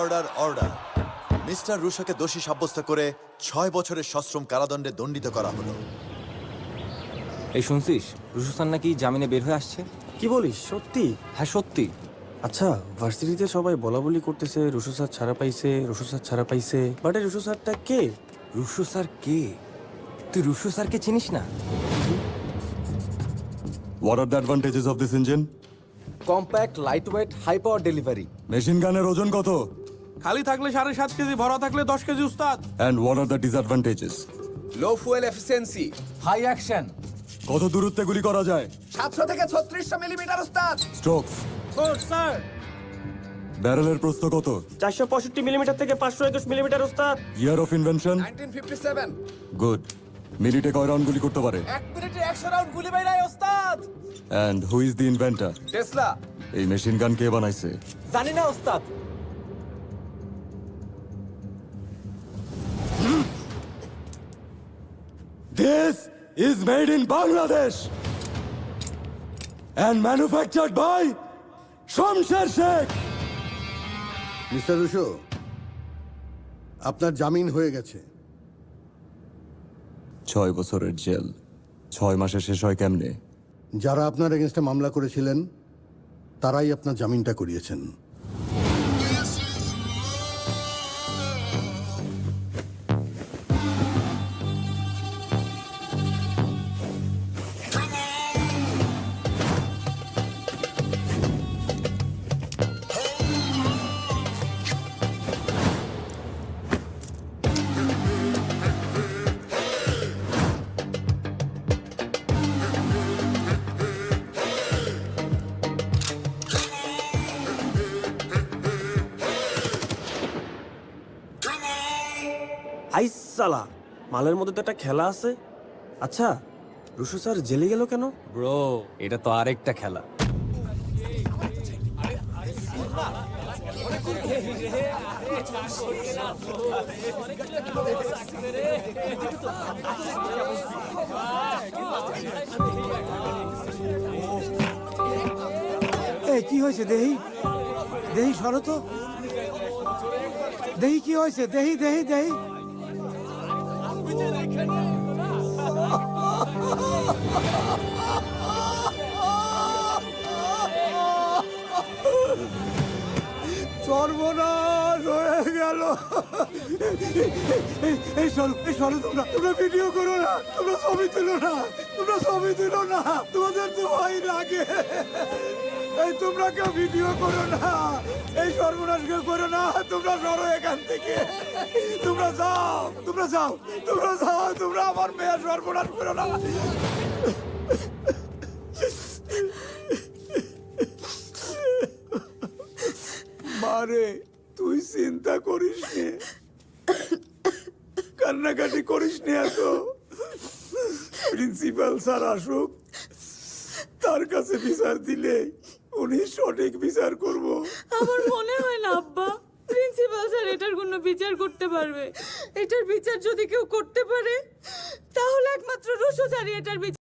Order order mister রুশোকে দোষী সাব্যস্ত করে 6 বছরের সশ্রম কারাদণ্ডে দণ্ডিত করা হলো। এই শুনছিস রুশো স্যার নাকি জামিনে বের হয়ে আসছে? কি বলিস, সত্যি? হ্যাঁ সত্যি। আচ্ছা, ভার্সিটিতে সবাই বলা বলি করতেছে রুশো স্যার ছাড়া পাইছে, রুশো স্যার ছাড়া পাইছে, বাট এই রুশো স্যারটা কে? রুশো স্যার কে? তুই রুশো স্যারকে চিনিস না? What are the advantages of this engine? Compact, light weight, high power delivery. Machine গানের ওজন কত? খালি থাকলে 7.5 কেজি, ভরা থাকলে 10 কেজি উস্তাদ। And what are the disadvantages? Low fuel efficiency, high action. কত দূরত্বে গুলি করা যায়? 700 থেকে 3600 মিলিমিটার উস্তাদ। স্ট্রোকস? স্যার ব্যারেলের প্রস্থ কত? 465 মিলিমিটার থেকে 521 মিলিমিটার ওস্তাদ। Year of invention? 1957। গুড। মিনিটে কয় রাউন্ড গুলি করতে পারে? 1 মিনিটে 100 রাউন্ড গুলি বাইরায় ওস্তাদ। And who is the inventor? Tesla. এই মেশিন গান কে বানাইছে? জানি না ওস্তাদ। This is made in Bangladesh and manufactured by Shamsher Sheikh. Mister Rusho, আপনার জামিন হয়ে গেছে। 6 বছরের জেল 6 মাসে শেষ হয় কেমনে? যারা আপনার এগেনস্টে মামলা করেছিলেন তারাই আপনার জামিনটা করিয়েছেন। আইসালা, মালের মধ্যে তো একটা খেলা আছে। আচ্ছা, রুশো স্যার জেলে গেল কেন? ব্রো এটা তো আরেকটা খেলা। এই কি হয়েছে দেহি? দেহি সরো তো। দেহি কি হয়েছে? দেহি দেহি দেহি। সর্বনাশ হয়ে গেল। এই সরো তোমরা, তোমরা ভিডিও করো না, তোমরা ছবি তুলো না, তোমরা ছবি তুলো না, তোমাদের তো ভাই লাগে। এই তোমরা কেউ ভিডিও করো না, এই সর্বনাশ কেউ করো না, তোমরা সরো এখান থেকে। তোমরা যাও, তোমরা যাও, তোমরা যাও, তোমরা আমার মেয়ের সর্বনাশ করো না। মারে তুই চিন্তা করিস নে, কান্নাকাটি করিস নে এত। প্রিন্সিপাল স্যার আসুক, তার কাছে বিচার দিলে উনি সঠিক বিচার করব। আমার মনে হয় না আব্বা প্রিন্সিপাল স্যার এটার কোনো বিচার করতে পারবে। এটার বিচার যদি কেউ করতে পারে তাহলে একমাত্র রুশো স্যারই এটার বিচার